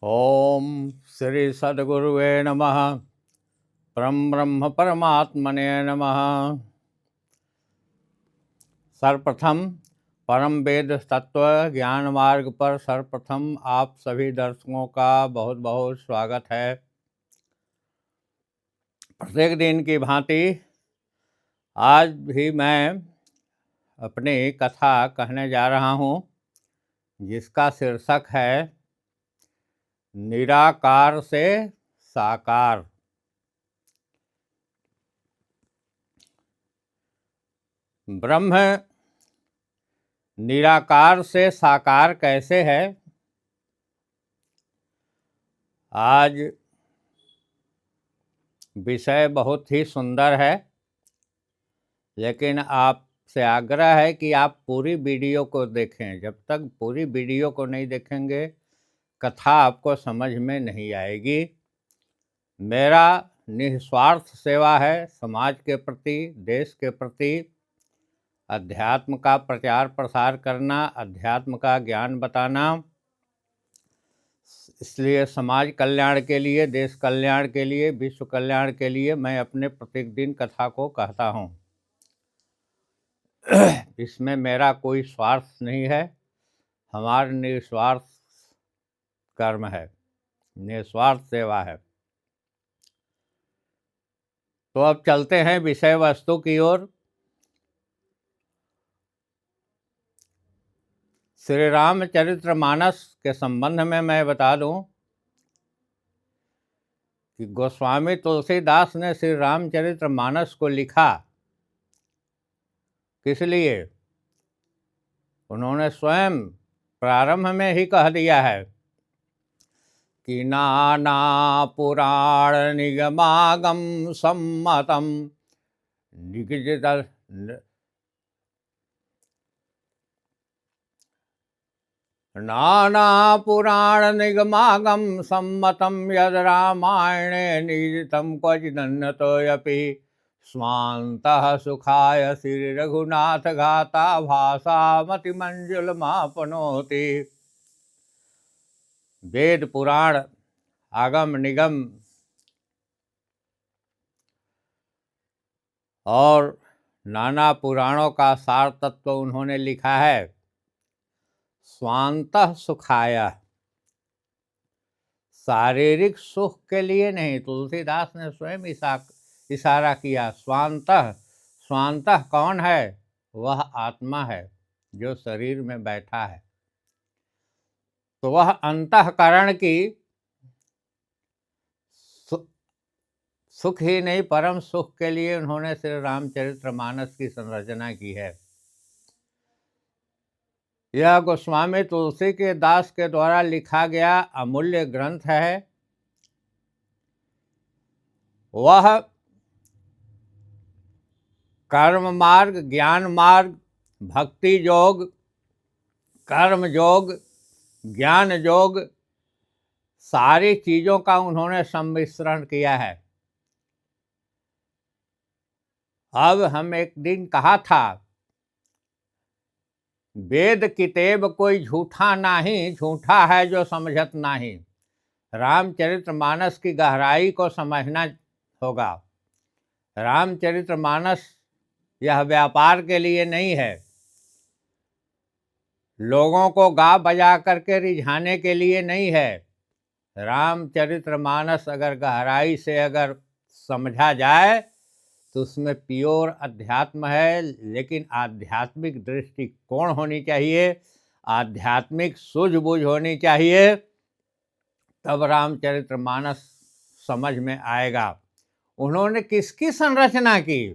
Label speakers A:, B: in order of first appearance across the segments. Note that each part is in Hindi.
A: ओम श्री सद्गुरुवे नमः। परम ब्रह्म परमात्मने नमः। सर्वप्रथम परम वेद तत्व ज्ञान मार्ग पर सर्वप्रथम आप सभी दर्शकों का बहुत बहुत स्वागत है। प्रत्येक दिन की भांति आज भी मैं अपनी कथा कहने जा रहा हूँ, जिसका शीर्षक है निराकार से साकार। ब्रह्म निराकार से साकार कैसे है, आज विषय बहुत ही सुंदर है। लेकिन आपसे आग्रह है कि आप पूरी वीडियो को देखें। जब तक पूरी वीडियो को नहीं देखेंगे कथा आपको समझ में नहीं आएगी। मेरा निस्वार्थ सेवा है समाज के प्रति, देश के प्रति, अध्यात्म का प्रचार प्रसार करना, अध्यात्म का ज्ञान बताना। इसलिए समाज कल्याण के लिए, देश कल्याण के लिए, विश्व कल्याण के लिए मैं अपने प्रत्येक दिन कथा को कहता हूँ। इसमें मेरा कोई स्वार्थ नहीं है, हमारा निस्वार्थ कर्म है, निस्वार्थ सेवा है। तो अब चलते हैं विषय वस्तु की ओर। श्री रामचरितमानस के संबंध में मैं बता दूं कि गोस्वामी तुलसीदास ने श्री रामचरितमानस को लिखा किस लिए? उन्होंने स्वयं प्रारंभ में ही कह दिया है कि नाना पुराण निगमागम सम्मतम निगजित नाना पुराण निगमागम सम्मतम यद रामायणे निजितम क्वचिदन्यतोऽपि स्वान्तः सुखाय श्री रघुनाथ घाता भाषा मति मंजुलमापनोति। वेद पुराण आगम निगम और नाना पुराणों का सार तत्व उन्होंने लिखा है। स्वान्तः सुखाय, शारीरिक सुख के लिए नहीं। तुलसीदास ने स्वयं इशारा किया। स्वान्तः, स्वान्तः कौन है? वह आत्मा है जो शरीर में बैठा है। तो वह अंतःकरण की सुख ही नहीं, परम सुख के लिए उन्होंने श्री रामचरितमानस की संरचना की है। यह गोस्वामी तुलसी के दास के द्वारा लिखा गया अमूल्य ग्रंथ है। वह कर्म मार्ग, ज्ञान मार्ग, भक्ति योग, कर्म योग, ज्ञान योग, सारी चीजों का उन्होंने सम्मिश्रण किया है। अब हम एक दिन कहा था, वेद किताब कोई झूठा नहीं, झूठा है जो समझत नहीं। रामचरितमानस की गहराई को समझना होगा। रामचरितमानस यह व्यापार के लिए नहीं है, लोगों को गा बजा करके रिझाने के लिए नहीं है। रामचरितमानस अगर गहराई से अगर समझा जाए तो उसमें प्योर अध्यात्म है। लेकिन आध्यात्मिक दृष्टिकोण होनी चाहिए, आध्यात्मिक सूझबूझ होनी चाहिए, तब रामचरितमानस समझ में आएगा। उन्होंने किसकी संरचना की?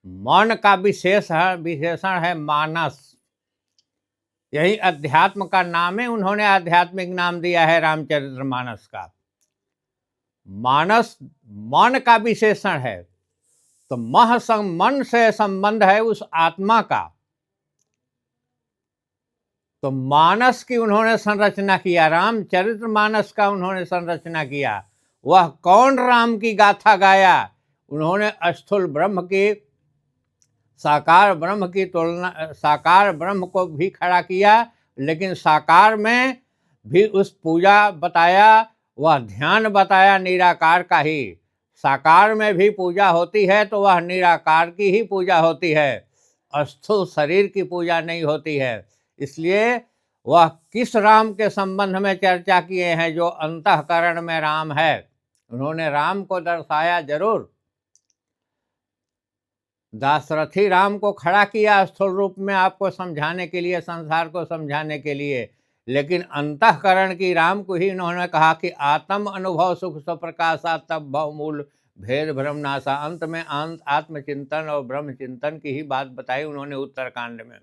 A: मन का विशेषण है मानस। यही अध्यात्म का नाम है, उन्होंने आध्यात्मिक नाम दिया है रामचरितमानस का। मानस मन का विशेषण है, तो मन से संबंध है उस आत्मा का। तो मानस की उन्होंने संरचना किया, रामचरितमानस का उन्होंने संरचना किया। वह कौन राम की गाथा गाया? उन्होंने स्थूल ब्रह्म की, साकार ब्रह्म की तुलना, साकार ब्रह्म को भी खड़ा किया, लेकिन साकार में भी उस पूजा बताया, वह ध्यान बताया निराकार का ही। साकार में भी पूजा होती है तो वह निराकार की ही पूजा होती है, स्थूल शरीर की पूजा नहीं होती है। इसलिए वह किस राम के संबंध में चर्चा किए हैं, जो अंतःकरण में राम है। उन्होंने राम को दर्शाया जरूर, दाशरथी राम को खड़ा किया स्थूल रूप में आपको समझाने के लिए, संसार को समझाने के लिए, लेकिन अंतःकरण की राम को ही उन्होंने कहा कि आत्म अनुभव सुख स्वप्रकाशा तब भव मूल भेद भ्रम नाशा। अंत में आत्मचिंतन और ब्रह्म चिंतन की ही बात बताई उन्होंने उत्तरकांड में।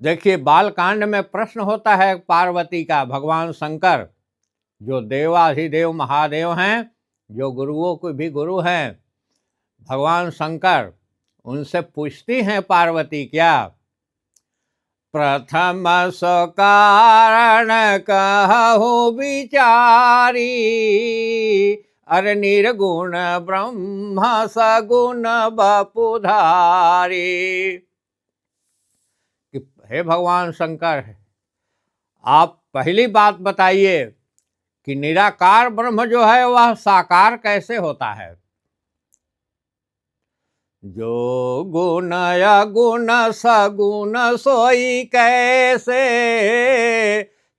A: देखिए, बालकांड में प्रश्न होता है पार्वती का। भगवान शंकर जो देवाधिदेव महादेव हैं, जो गुरुओं को भी गुरु हैं, भगवान शंकर उनसे पूछती हैं पार्वती क्या, प्रथम सो कारण कहु विचारी, अरे निर्गुण ब्रह्म सगुण बपुधारी। कि हे भगवान शंकर, आप पहली बात बताइए कि निराकार ब्रह्म जो है वह साकार कैसे होता है। जो गुण अगुण सगुण सोई कैसे,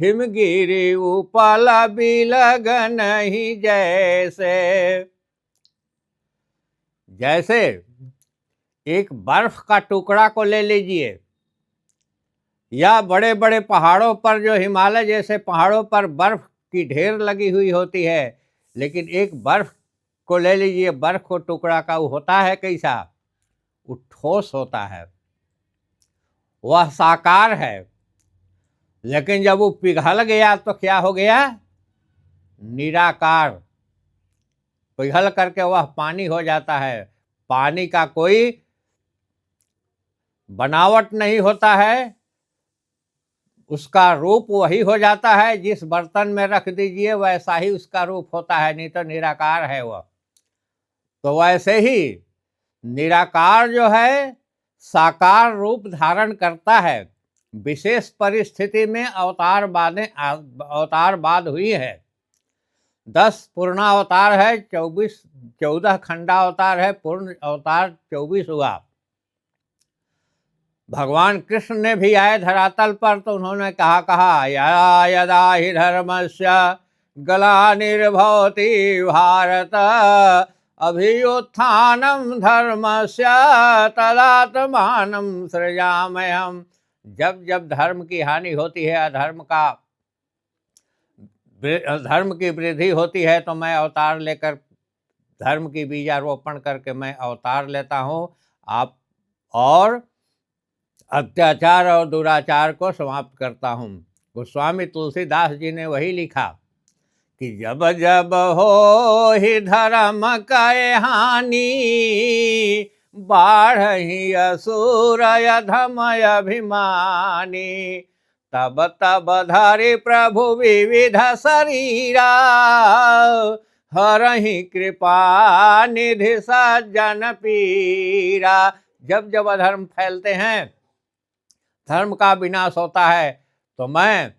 A: हिमगिरी उपल बिलग नहीं जैसे। जैसे एक बर्फ का टुकड़ा को ले लीजिए, या बड़े बड़े पहाड़ों पर, जो हिमालय जैसे पहाड़ों पर बर्फ की ढेर लगी हुई होती है, लेकिन एक बर्फ को ले लीजिए, बर्फ को टुकड़ा का वो होता है कैसा, वो ठोस होता है, वह साकार है। लेकिन जब वो पिघल गया तो क्या हो गया, निराकार। पिघल करके वह पानी हो जाता है। पानी का कोई बनावट नहीं होता है, उसका रूप वही हो जाता है, जिस बर्तन में रख दीजिए वैसा ही उसका रूप होता है, नहीं तो निराकार है वह। तो वैसे ही निराकार जो है साकार रूप धारण करता है। विशेष परिस्थिति में अवतारवाद हुई है। 10 पूर्णावतार है, 14 खंडावतार है, पूर्ण अवतार 24 हुआ। भगवान कृष्ण ने भी आए धरातल पर तो उन्होंने कहा यदा यदा हि धर्मस्य ग्लानिर्भवति भारत, अभ्युत्थानं धर्मस्य तदात्मानं सृजाम्यहम्। जब जब धर्म की हानि होती है, धर्म की वृद्धि होती है, तो मैं अवतार लेकर धर्म की बीजारोपण करके मैं अवतार लेता हूँ आप, और अत्याचार और दुराचार को समाप्त करता हूँ। गोस्वामी तुलसीदास जी ने वही लिखा कि जब जब हो ही धर्म कय हानि, बाढ़हि असुर अधम अभिमानी, तब तब धरि प्रभु विविध शरीरा, हरहि कृपा निधि सज्जन पीरा। जब जब अधर्म फैलते हैं, धर्म का विनाश होता है, तो मैं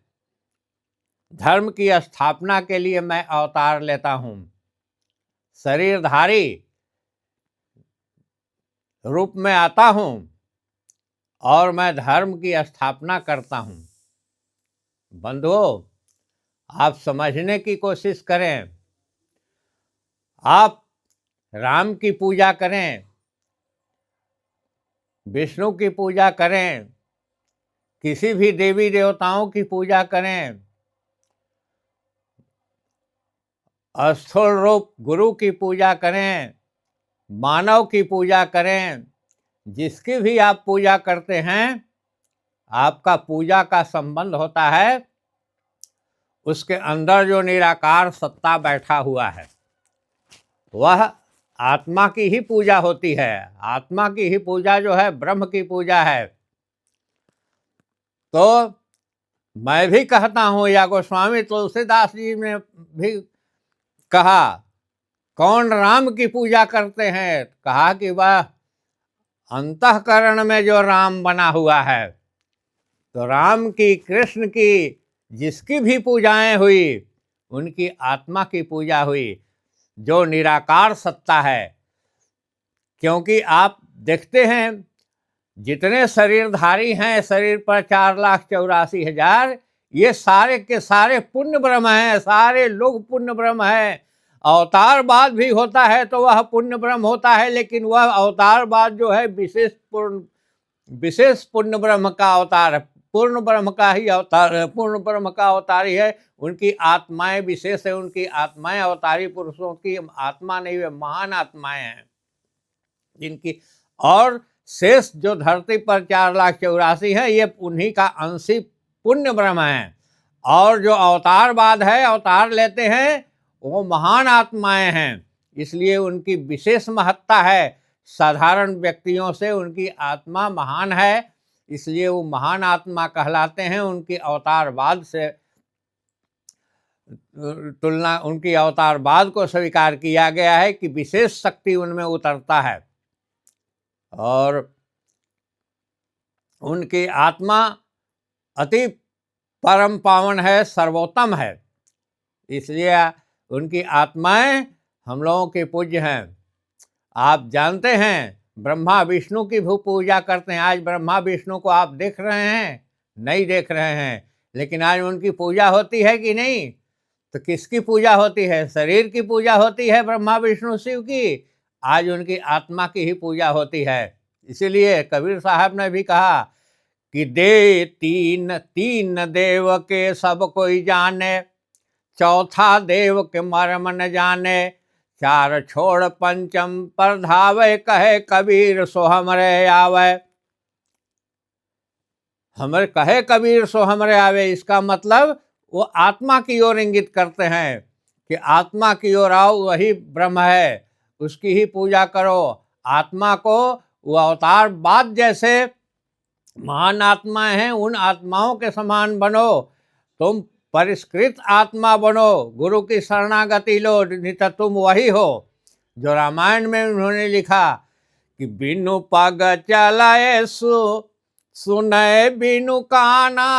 A: धर्म की स्थापना के लिए मैं अवतार लेता हूँ। शरीरधारी रूप में आता हूँ और मैं धर्म की स्थापना करता हूँ। बंधुओं, आप समझने की कोशिश करें। आप राम की पूजा करें, विष्णु की पूजा करें, किसी भी देवी देवताओं की पूजा करें, स्थूल रूप गुरु की पूजा करें, मानव की पूजा करें, जिसकी भी आप पूजा करते हैं, आपका पूजा का संबंध होता है उसके अंदर जो निराकार सत्ता बैठा हुआ है, वह आत्मा की ही पूजा होती है। आत्मा की ही पूजा जो है ब्रह्म की पूजा है। तो मैं भी कहता हूँ, या गोस्वामी तुलसीदास जी ने भी कहा, कौन राम की पूजा करते हैं, कहा कि वह अंतःकरण में जो राम बना हुआ है। तो राम की, कृष्ण की जिसकी भी पूजाएं हुई उनकी आत्मा की पूजा हुई, जो निराकार सत्ता है। क्योंकि आप देखते हैं जितने शरीरधारी हैं, शरीर पर 4,84,000, ये सारे के सारे पूर्ण ब्रह्म हैं, सारे लोग पूर्ण ब्रह्म हैं। अवतारवाद भी होता है तो वह पूर्ण ब्रह्म होता है, लेकिन वह अवतारवाद जो है विशेष पूर्ण ब्रह्म का अवतार है, पूर्ण ब्रह्म का ही अवतार है, पूर्ण ब्रह्म का अवतार ही है। उनकी आत्माएं विशेष है, उनकी आत्माएं अवतारी पुरुषों की आत्मा नहीं, वे महान आत्माएं हैं जिनकी। और शेष जो धरती पर 4,84,000 है, ये उन्हीं का अंशी पुण्य ब्रह्म है। और जो अवतारवाद है, अवतार लेते हैं, वो महान आत्माएं हैं, इसलिए उनकी विशेष महत्ता है। साधारण व्यक्तियों से उनकी आत्मा महान है, इसलिए वो महान आत्मा कहलाते हैं। उनकी अवतारवाद से तुलना, उनकी अवतारवाद को स्वीकार किया गया है कि विशेष शक्ति उनमें उतरता है और उनकी आत्मा अति परम पावन है, सर्वोत्तम है, इसलिए उनकी आत्माएं हम लोगों के पूज्य हैं। आप जानते हैं ब्रह्मा विष्णु की भी पूजा करते हैं। आज ब्रह्मा विष्णु को आप देख रहे हैं? नहीं देख रहे हैं, लेकिन आज उनकी पूजा होती है कि नहीं? तो किसकी पूजा होती है? शरीर की पूजा होती है ब्रह्मा विष्णु शिव की। आज उनकी आत्मा की ही पूजा होती है। इसीलिए कबीर साहब ने भी कहा कि दे तीन तीन देव के सब कोई जाने, चौथा देव के मर्म न जाने, चार छोड़ पंचम पर धावे, कहे कबीर सो हमरे आवे। हमरे कहे कबीर सो हमरे आवे, इसका मतलब वो आत्मा की ओर इंगित करते हैं कि आत्मा की ओर आओ, वही ब्रह्म है, उसकी ही पूजा करो। आत्मा को वो अवतारवाद जैसे महान आत्माएं हैं, उन आत्माओं के समान बनो। तुम परिष्कृत आत्मा बनो, गुरु की शरणागति लो, नहीं तो तुम वही हो जो रामायण में उन्होंने लिखा कि बिनु पग चलाए सुनय बिनु काना,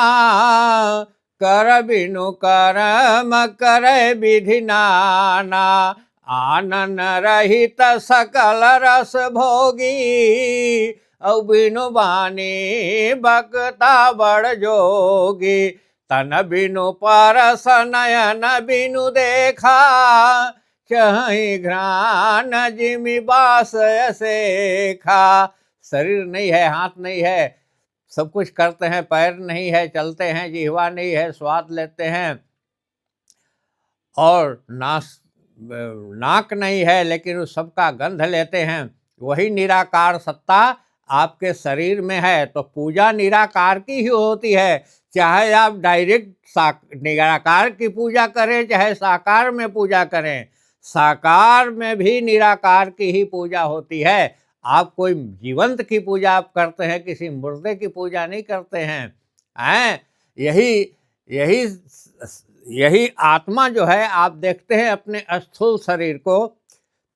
A: कर बिनु कर्म करे विधि नाना, आनन रहित सकल रस भोगी, औ बिनु बानी बकता बड़ जोगी, तन बिनु परस नयन बिनु देखा, चहि घ्राण जिमि बास सेखा। शरीर नहीं है, हाथ नहीं है, सब कुछ करते हैं, पैर नहीं है, चलते हैं, जिह्वा नहीं है, स्वाद लेते हैं, और नाक नहीं है, लेकिन उस सबका गंध लेते हैं। वही निराकार सत्ता आपके शरीर में है, तो पूजा निराकार की ही होती है। चाहे आप डायरेक्ट निराकार की पूजा करें, चाहे साकार में पूजा करें, साकार में भी निराकार की ही पूजा होती है। आप कोई जीवंत की पूजा आप करते हैं, किसी मुर्दे की पूजा नहीं करते हैं। यही आत्मा जो है, आप देखते हैं अपने स्थूल शरीर को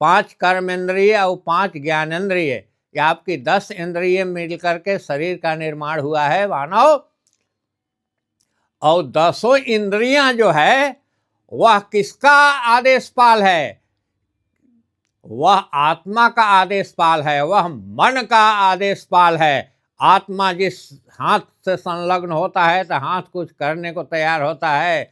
A: 5 कर्मेंद्रिय और 5 ज्ञानेंद्रिय, या आपकी 10 इंद्रिय मिलकर के शरीर का निर्माण हुआ है मानव। और 10 इंद्रियां जो है वह किसका आदेश पाल है? वह आत्मा का आदेश पाल है, वह मन का आदेश पाल है। आत्मा जिस हाथ से संलग्न होता है तो हाथ कुछ करने को तैयार होता है,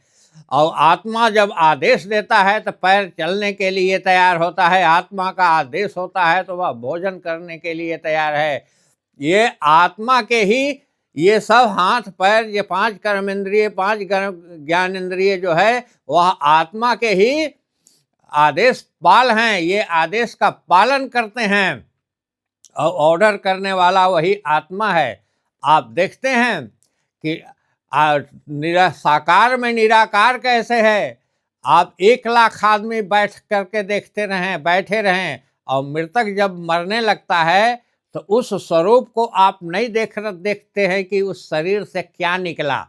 A: और आत्मा जब आदेश देता है तो पैर चलने के लिए तैयार होता है। आत्मा का आदेश होता है तो वह भोजन करने के लिए तैयार है। ये आत्मा के ही ये सब हाथ पैर, ये 5 कर्मेंद्रिय 5 ज्ञानेंद्रिय जो है वह आत्मा के ही आदेश पाल हैं। ये आदेश का पालन करते हैं और ऑर्डर करने वाला वही आत्मा है। आप देखते हैं कि साकार में निराकार कैसे है। आप 1 लाख आदमी बैठ करके बैठे रहें, और मृतक जब मरने लगता है तो उस स्वरूप को आप नहीं देखते हैं कि उस शरीर से क्या निकला।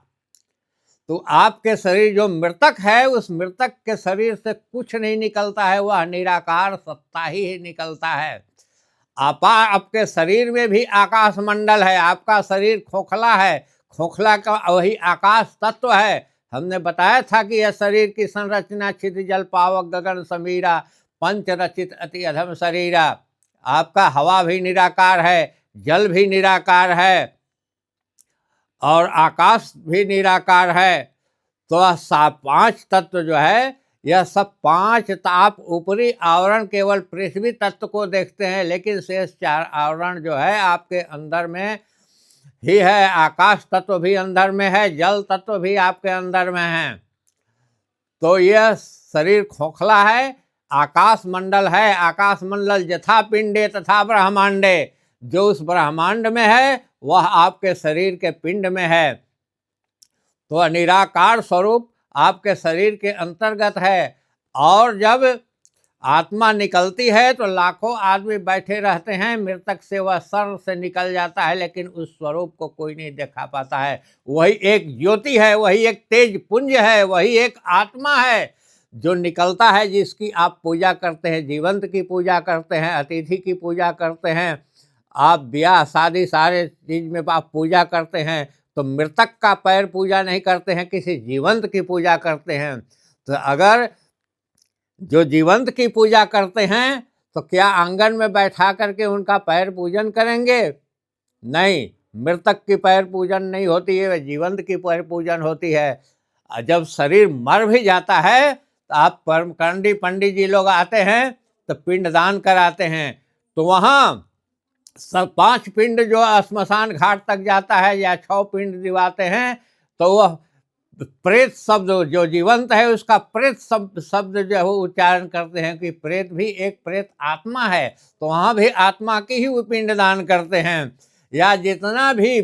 A: तो आपके शरीर जो मृतक है, उस मृतक के शरीर से कुछ नहीं निकलता है, वह निराकार सत्ता ही निकलता है। आपके शरीर में भी आकाश मंडल है। आपका शरीर खोखला है, खोखला का वही आकाश तत्व है। हमने बताया था कि यह शरीर की संरचना क्षिति जल पावक गगन समीरा पंच रचित अति अधम शरीरा। आपका हवा भी निराकार है, जल भी निराकार है और आकाश भी निराकार है। तो यह 5 तत्व जो है, यह सब 5 आप ऊपरी आवरण केवल पृथ्वी तत्व को देखते हैं, लेकिन शेष 4 आवरण जो है आपके अंदर में ही है। आकाश तत्व भी अंदर में है, जल तत्व भी आपके अंदर में है। तो यह शरीर खोखला है, आकाश मंडल है। आकाश मंडल यथा पिंडे तथा ब्रह्मांडे, जो उस ब्रह्मांड में है वह आपके शरीर के पिंड में है। तो निराकार स्वरूप आपके शरीर के अंतर्गत है। और जब आत्मा निकलती है तो लाखों आदमी बैठे रहते हैं, मृतक से वह सर से निकल जाता है, लेकिन उस स्वरूप को कोई नहीं देखा पाता है। वही एक ज्योति है, वही एक तेज पुंज है, वही एक आत्मा है जो निकलता है, जिसकी आप पूजा करते हैं। जीवंत की पूजा करते हैं, अतिथि की पूजा करते हैं, आप ब्याह शादी सारे चीज में आप पूजा करते हैं। तो मृतक का पैर पूजा नहीं करते हैं, किसी जीवंत की पूजा करते हैं। तो अगर जो जीवंत की पूजा करते हैं तो क्या आंगन में बैठा करके उनका पैर पूजन करेंगे? नहीं, मृतक की पैर पूजन नहीं होती है, वह जीवंत की पैर पूजन होती है। जब शरीर मर भी जाता है तो आप कर्मकांडी पंडित जी लोग आते हैं तो पिंडदान कराते हैं। तो वहाँ सब 5 पिंड जो श्मशान घाट तक जाता है या 6 पिंड दिवाते हैं, तो वह प्रेत शब्द जो जीवंत है उसका प्रेत शब्द जो है वो उच्चारण करते हैं कि प्रेत भी एक प्रेत आत्मा है। तो वहाँ भी आत्मा की ही वो पिंडदान करते हैं। या जितना भी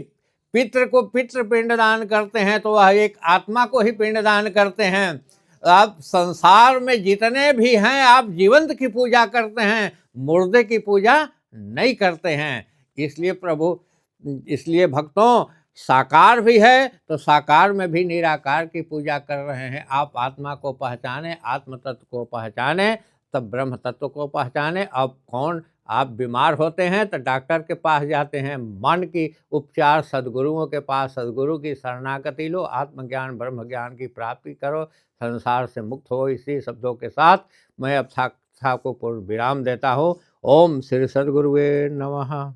A: पितृ को पितृ पिंडदान करते हैं तो वह एक आत्मा को ही पिंडदान करते हैं। आप संसार में जितने भी हैं आप जीवंत की पूजा करते हैं, मुर्दे की पूजा नहीं करते हैं। इसलिए भक्तों, साकार भी है तो साकार में भी निराकार की पूजा कर रहे हैं। आप आत्मा को पहचाने, आत्म तत्व को पहचाने, तब ब्रह्म तत्व को पहचाने। अब कौन आप बीमार होते हैं तो डॉक्टर के पास जाते हैं, मन की उपचार सद्गुरुओं के पास, सद्गुरु की शरणागति लो, आत्मज्ञान ब्रह्म ज्ञान की प्राप्ति करो, संसार से मुक्त हो। इसी शब्दों के साथ मैं अब था को पूर्ण विराम देता हूँ। ओम श्री सद्गुरुवे नमः।